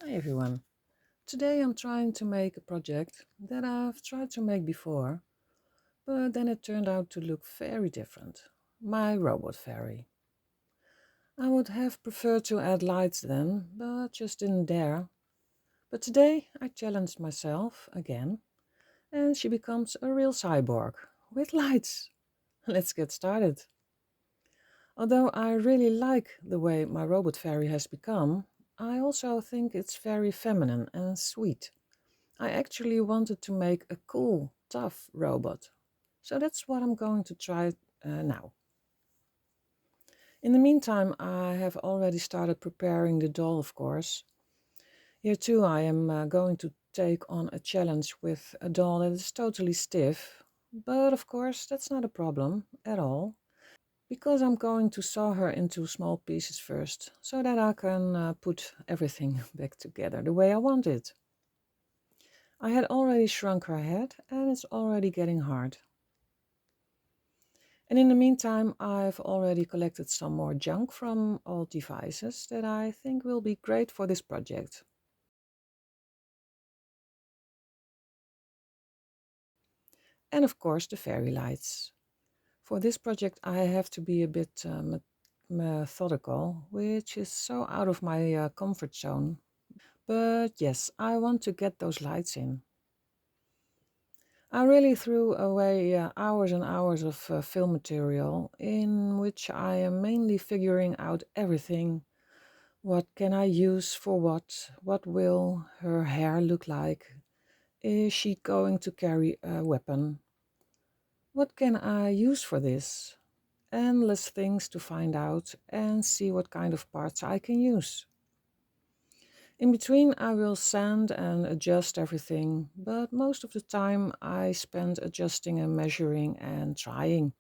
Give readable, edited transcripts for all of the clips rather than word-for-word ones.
Hi everyone. Today I'm trying to make a project that I've tried to make before, but then it turned out to look very different. My robot fairy. I would have preferred to add lights then, but just didn't dare. But today I challenged myself again, and she becomes a real cyborg with lights. Let's get started. Although I really like the way my robot fairy has become, I also think it's very feminine and sweet. I actually wanted to make a cool, tough robot. So that's what I'm going to try now. In the meantime, I have already started preparing the doll, of course. Here too, I am going to take on a challenge with a doll that is totally stiff. But of course, that's not a problem at all, because I'm going to saw her into small pieces first, so that I can put everything back together the way I want it. I had already shrunk her head, and it's already getting hard. And in the meantime, I've already collected some more junk from old devices that I think will be great for this project. And of course, the fairy lights. For this project, I have to be a bit methodical, which is so out of my comfort zone. But yes, I want to get those lights in. I really threw away hours and hours of film material in which I am mainly figuring out everything. What can I use for what? What will her hair look like? Is she going to carry a weapon? What can I use for this? Endless things to find out and see what kind of parts I can use. In between, I will sand and adjust everything, but most of the time I spend adjusting and measuring and trying.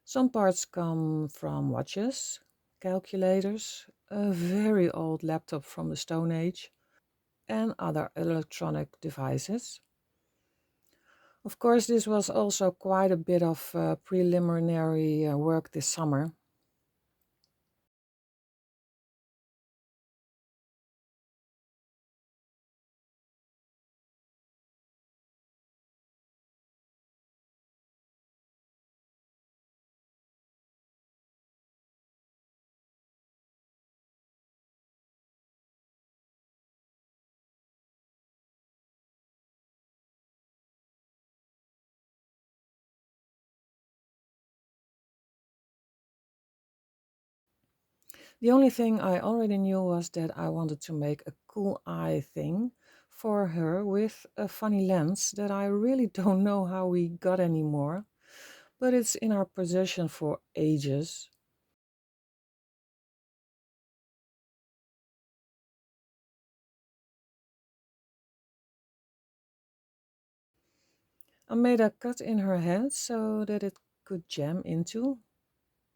Some parts come from watches, calculators, a very old laptop from the Stone Age, and other electronic devices. Of course, this was also quite a bit of preliminary work this summer. The only thing I already knew was that I wanted to make a cool eye thing for her with a funny lens that I really don't know how we got anymore, but it's in our possession for ages. I made a cut in her head so that it could jam into.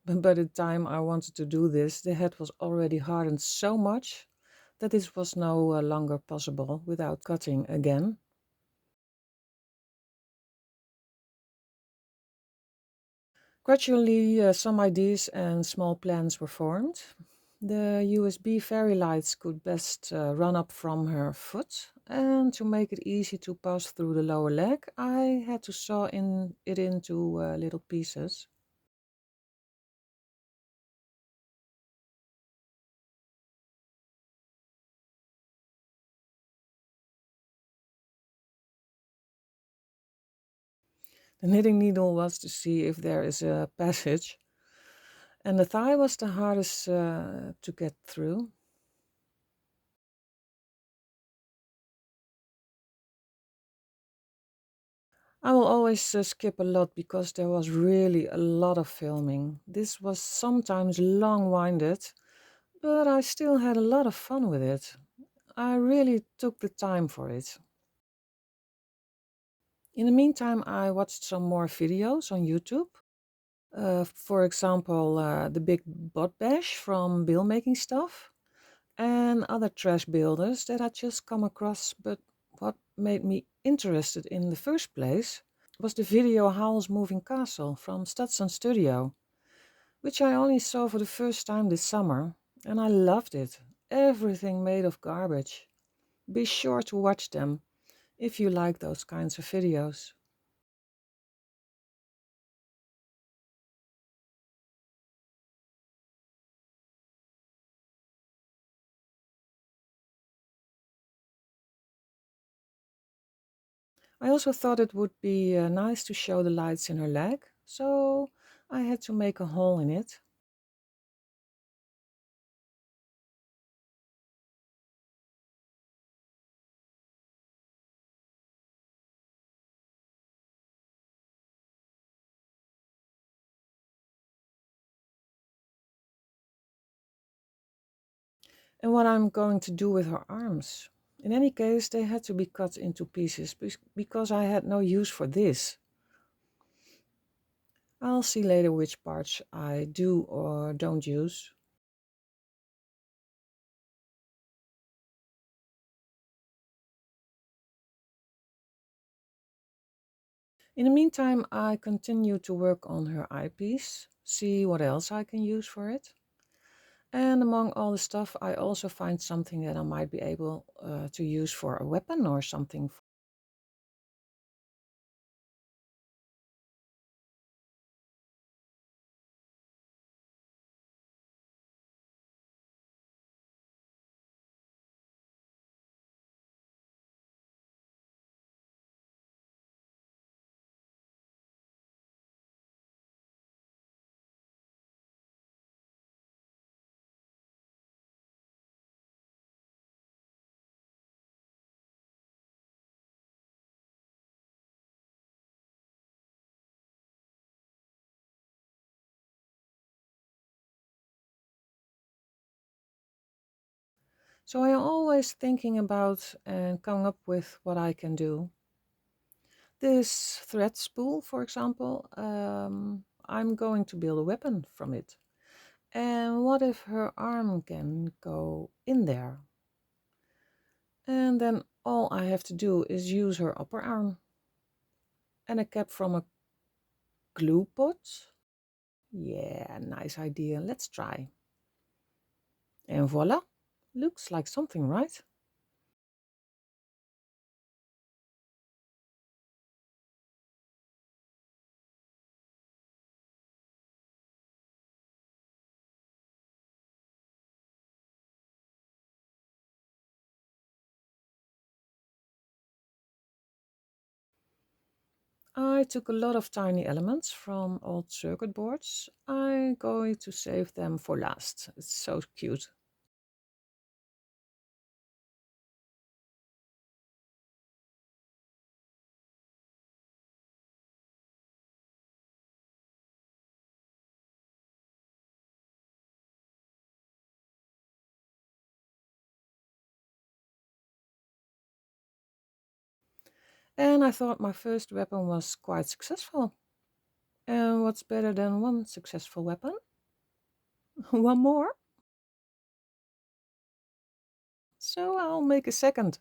But by the time I wanted to do this, the head was already hardened so much that this was no longer possible without cutting again. Gradually, some ideas and small plans were formed. The USB fairy lights could best run up from her foot, and to make it easy to pass through the lower leg, I had to saw it into little pieces. The knitting needle was to see if there is a passage, and the thigh was the hardest to get through. I will always skip a lot because there was really a lot of filming. This was sometimes long-winded, but I still had a lot of fun with it. I really took the time for it. In the meantime, I watched some more videos on YouTube. For example, the Big Bot Bash from Bill Making Stuff and other trash builders that I just come across. But what made me interested in the first place was the video Howl's Moving Castle from Stadson Studio, which I only saw for the first time this summer, and I loved it. everything made of garbage. Be sure to watch them if you like those kinds of videos. I also thought it would be nice to show the lights in her leg, so I had to make a hole in it. And what I'm going to do with her arms. In any case, they had to be cut into pieces because I had no use for this. I'll see later which parts I do or don't use. In the meantime, I continue to work on her eyepiece, see what else I can use for it. And among all the stuff, I also find something that I might be able to use for a weapon or something. So I'm always thinking about and coming up with what I can do. This thread spool, for example, I'm going to build a weapon from it. And what if her arm can go in there? And then all I have to do is use her upper arm and a cap from a glue pot. Yeah, nice idea. Let's try. And voila, looks like something, right? I took a lot of tiny elements from old circuit boards. I'm going to save them for last. It's so cute. And I thought my first weapon was quite successful. And what's better than one successful weapon? One more? So I'll make a second.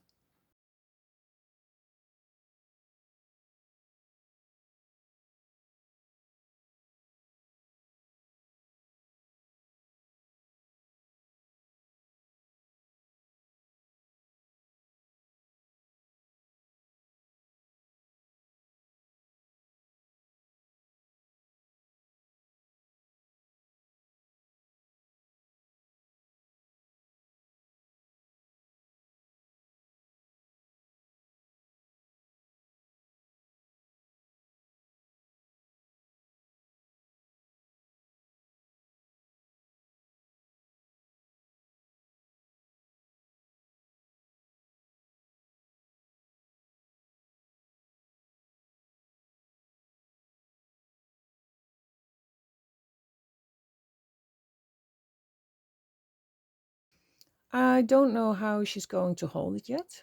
I don't know how she's going to hold it yet.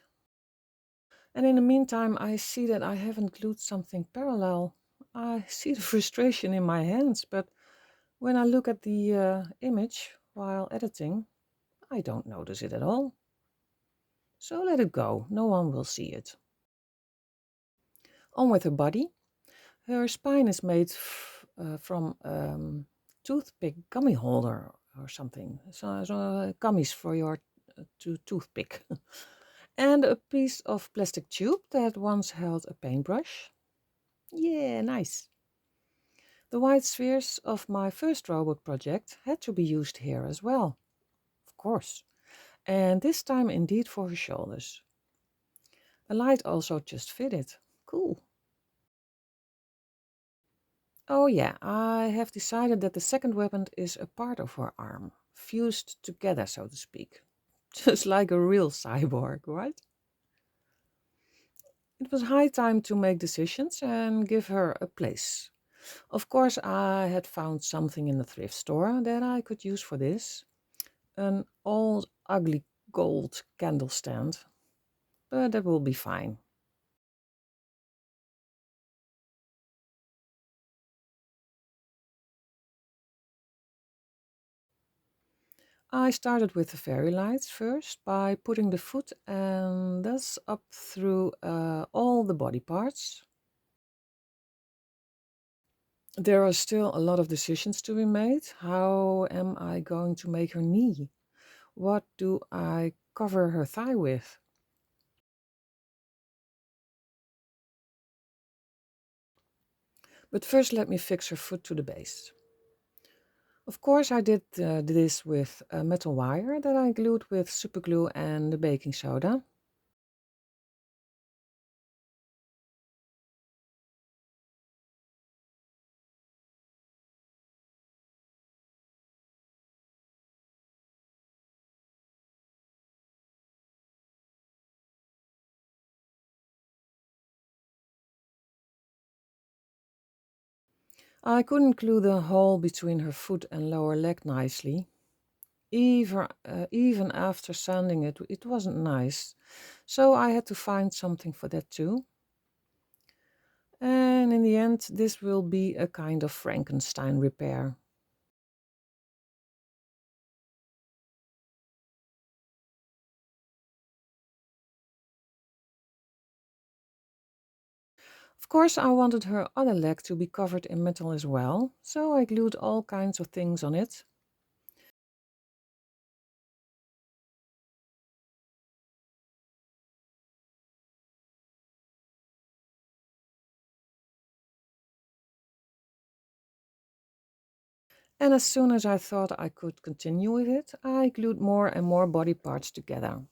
And in the meantime, I see that I haven't glued something parallel. I see the frustration in my hands, but when I look at the image while editing, I don't notice it at all. So let it go, no one will see it. On with her body. Her spine is made from toothpick gummy holder or something. So gummies for your to toothpick. And a piece of plastic tube that once held a paintbrush. Yeah, nice. The white spheres of my first robot project had to be used here as well, of course. And this time indeed for her shoulders. The light also just fitted. Cool. Oh yeah, I have decided that the second weapon is a part of her arm, fused together, so to speak. Just like a real cyborg, right? It was high time to make decisions and give her a place. Of course, I had found something in the thrift store that I could use for this. An old, ugly gold candle stand. But that will be fine. I started with the fairy lights first by putting the foot and thus up through all the body parts. There are still a lot of decisions to be made. How am I going to make her knee? What do I cover her thigh with? But first, let me fix her foot to the base. Of course, I did this with a metal wire that I glued with superglue and the baking soda. I couldn't glue the hole between her foot and lower leg nicely. Even after sanding it, it wasn't nice. So I had to find something for that too. And in the end, this will be a kind of Frankenstein repair. Of course, I wanted her other leg to be covered in metal as well, so I glued all kinds of things on it. And as soon as I thought I could continue with it, I glued more and more body parts together.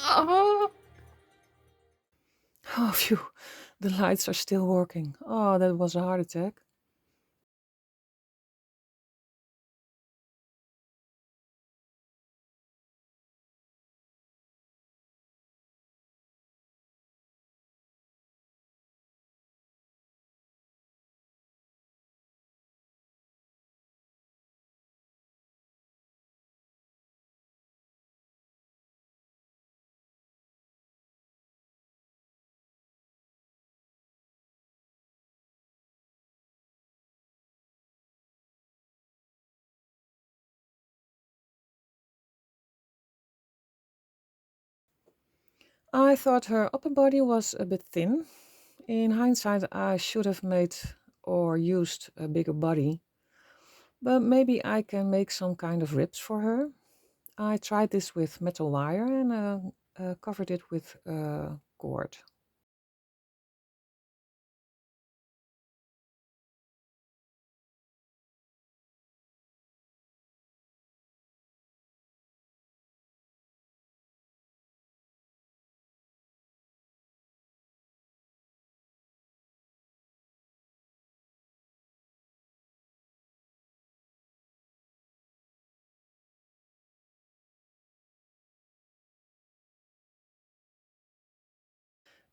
Oh, oh phew, the lights are still working. Oh, that was a heart attack. I thought her upper body was a bit thin. In hindsight, I should have made or used a bigger body. But maybe I can make some kind of ribs for her. I tried this with metal wire and covered it with cord.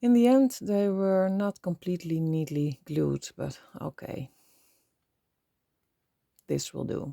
In the end, they were not completely neatly glued, but okay, this will do.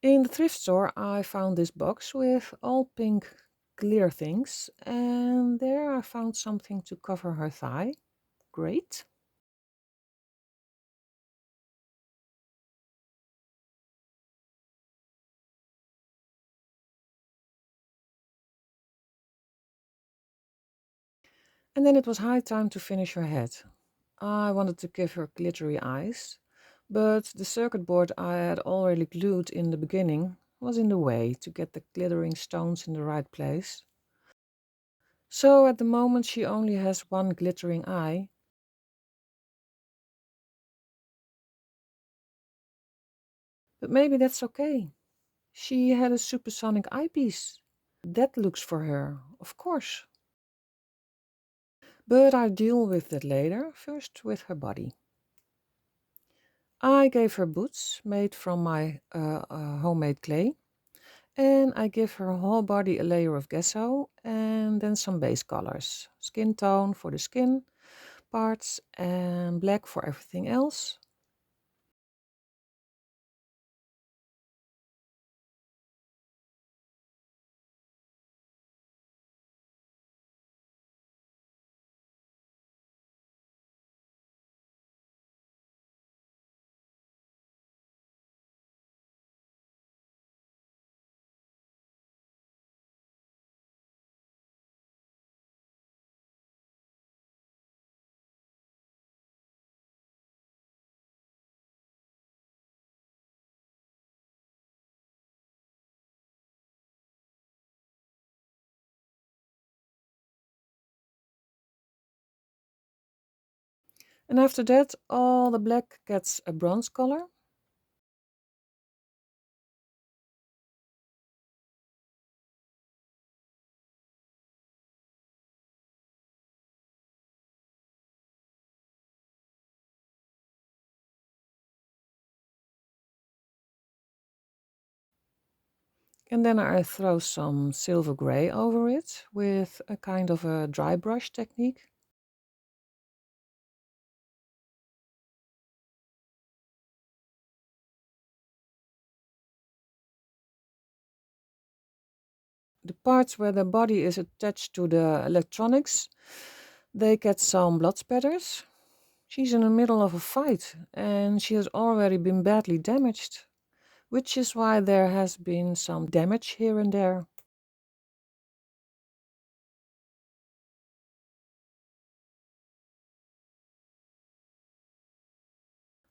In the thrift store, I found this box with all pink clear things, and there I found something to cover her thigh. Great. And then it was high time to finish her head. I wanted to give her glittery eyes, but the circuit board I had already glued in the beginning was in the way to get the glittering stones in the right place. So at the moment she only has one glittering eye, but maybe that's okay. She had a supersonic eyepiece. That looks for her, of course. But I'll deal with that later, first with her body. I gave her boots made from my homemade clay, and I give her whole body a layer of gesso and then some base colors. Skin tone for the skin parts and black for everything else. And after that, all the black gets a bronze color. And then I throw some silver gray over it with a kind of a dry brush technique. The parts where the body is attached to the electronics, they get some blood spatters. She's in the middle of a fight and she has already been badly damaged, which is why there has been some damage here and there.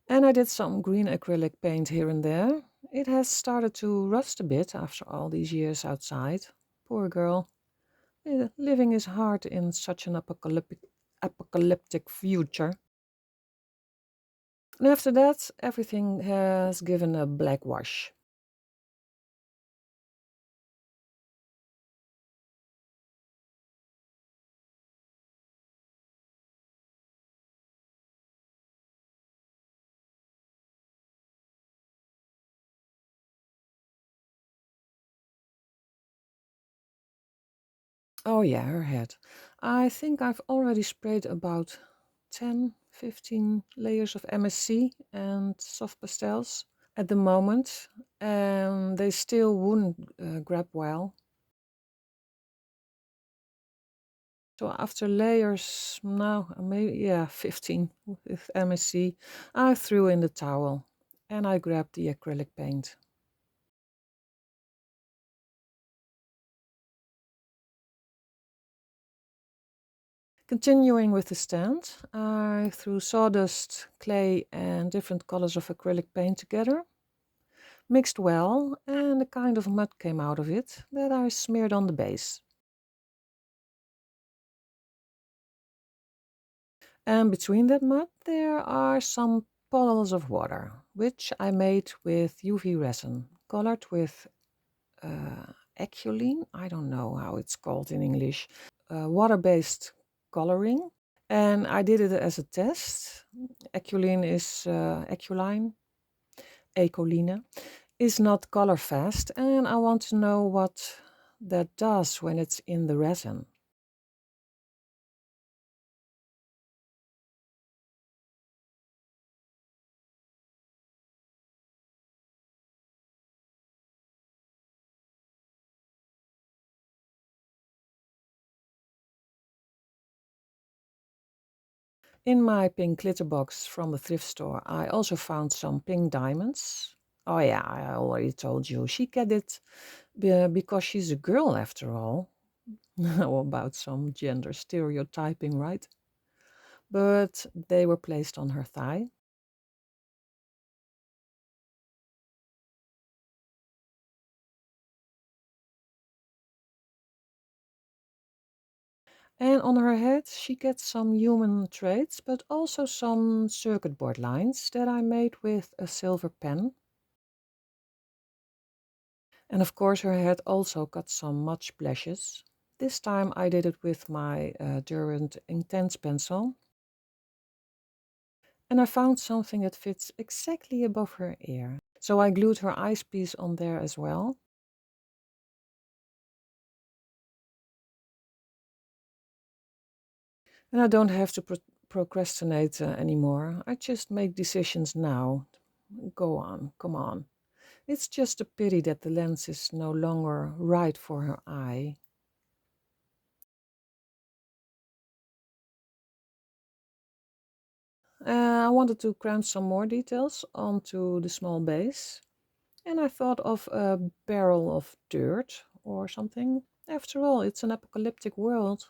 And I did some green acrylic paint here and there. It has started to rust a bit after all these years outside. Poor girl. Living is hard in such an apocalyptic future. And after that, everything has given a black wash. Oh yeah, her head. I think I've already sprayed about 10, 15 layers of MSC and soft pastels at the moment, and they still wouldn't grab well. So after layers, now maybe, yeah, 15 with MSC, I threw in the towel and I grabbed the acrylic paint. Continuing with the stand, I threw sawdust, clay and different colors of acrylic paint together, mixed well, and a kind of mud came out of it that I smeared on the base. And between that mud there are some puddles of water, which I made with UV resin, colored with eculene. I don't know how it's called in English. Water-based coloring. And I did it as a test. Eculene is Ecoline is not color fast, and I want to know what that does when it's in the resin. In my pink glitter box from the thrift store, I also found some pink diamonds. Oh yeah, I already told you. She get it because she's a girl after all. How about some gender stereotyping, right? But they were placed on her thigh. And on her head, she gets some human traits, but also some circuit board lines that I made with a silver pen. And of course, her head also got some mud splashes. This time I did it with my Durant Intense pencil. And I found something that fits exactly above her ear. So I glued her eyes piece on there as well. And I don't have to procrastinate anymore. I just make decisions now. Go on, come on. It's just a pity that the lens is no longer right for her eye. I wanted to cram some more details onto the small base, and I thought of a barrel of dirt or something. After all, it's an apocalyptic world,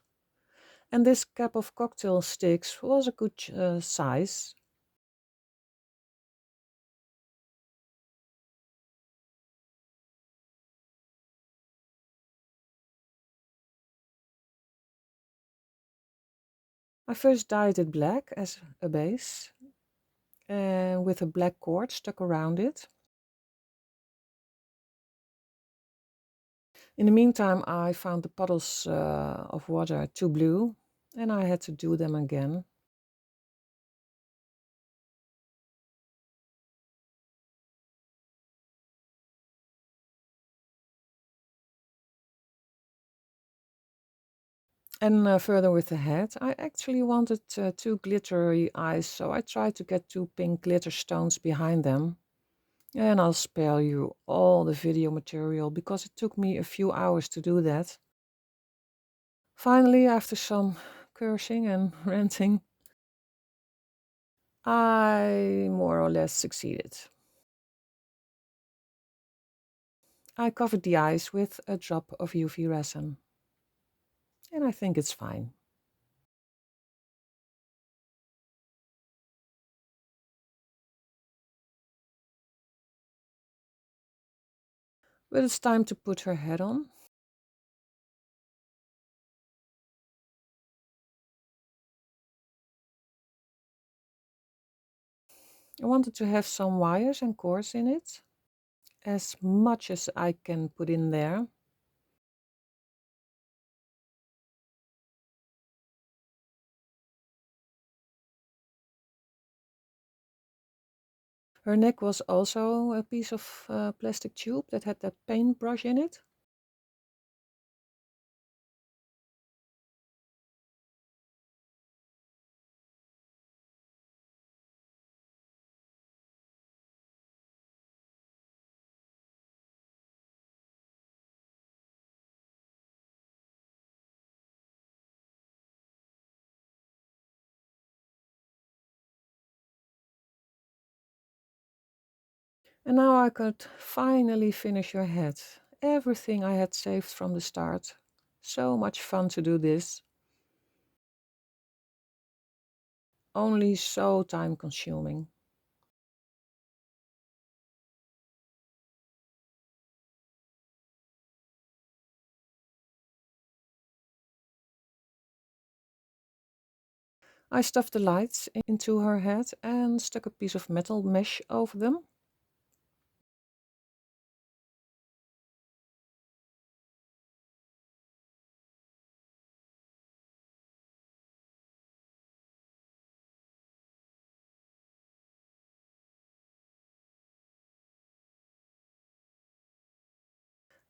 and this cap of cocktail sticks was a good size. I first dyed it black as a base, with a black cord stuck around it. In the meantime, I found the puddles of water too blue, and I had to do them again. And further with the head, I actually wanted two glittery eyes, so I tried to get two pink glitter stones behind them. And I'll spare you all the video material because it took me a few hours to do that. Finally, after some cursing and ranting, I more or less succeeded. I covered the eyes with a drop of UV resin, and I think it's fine. But it's time to put her head on. I wanted to have some wires and cords in it, as much as I can put in there. Her neck was also a piece of plastic tube that had that paintbrush in it. And now I could finally finish her head. Everything I had saved from the start. So much fun to do this. Only so time consuming. I stuffed the lights into her head and stuck a piece of metal mesh over them.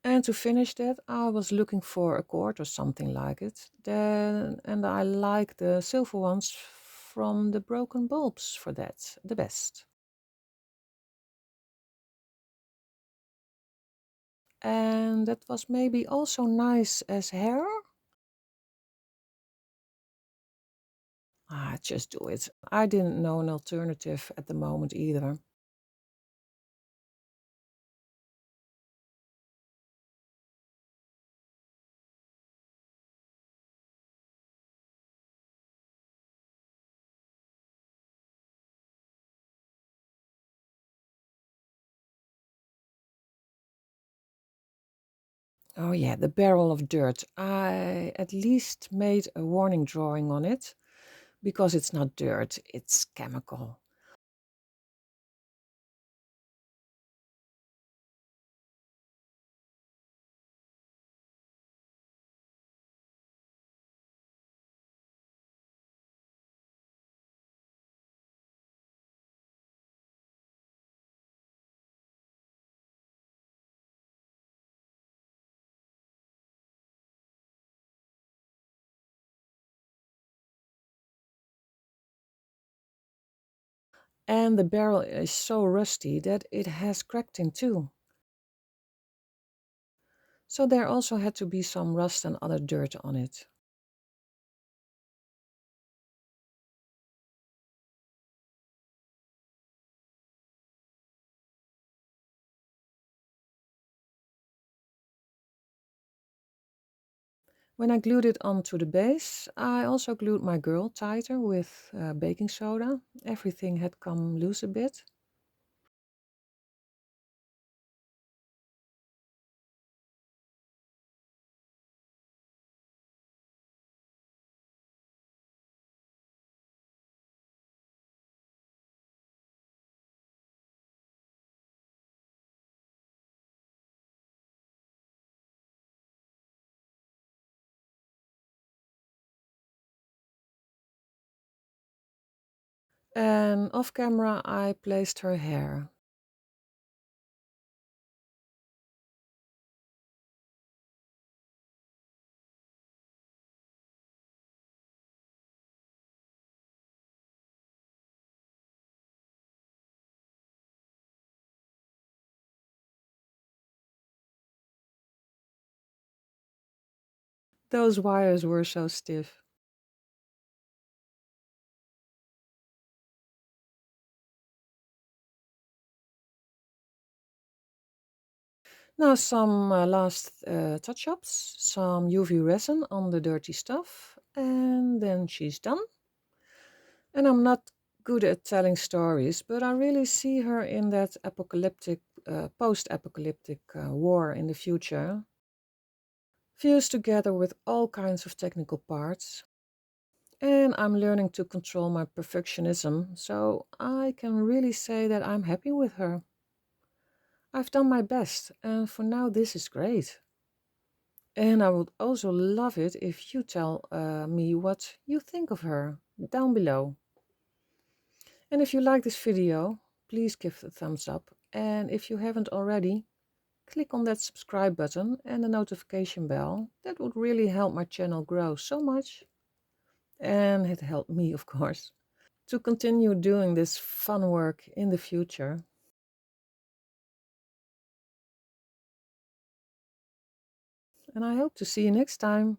And to finish that, I was looking for a cord or something like it. And I like the silver ones from the broken bulbs for that, the best. And that was maybe also nice as hair. Just do it. I didn't know an alternative at the moment either. Oh yeah, the barrel of dirt. I at least made a warning drawing on it because it's not dirt, it's chemical. And the barrel is so rusty that it has cracked in two. So there also had to be some rust and other dirt on it. When I glued it onto the base, I also glued my girl tighter with baking soda. Everything had come loose a bit. And off camera, I placed her hair. Those wires were so stiff. Now some last touch-ups, some UV resin on the dirty stuff, and then she's done. And I'm not good at telling stories, but I really see her in that post-apocalyptic war in the future, fused together with all kinds of technical parts. And I'm learning to control my perfectionism, so I can really say that I'm happy with her. I've done my best, and for now, this is great. And I would also love it if you tell me what you think of her down below. And if you like this video, please give it a thumbs up. And if you haven't already, click on that subscribe button and the notification bell. That would really help my channel grow so much. And it helped me, of course, to continue doing this fun work in the future. And I hope to see you next time.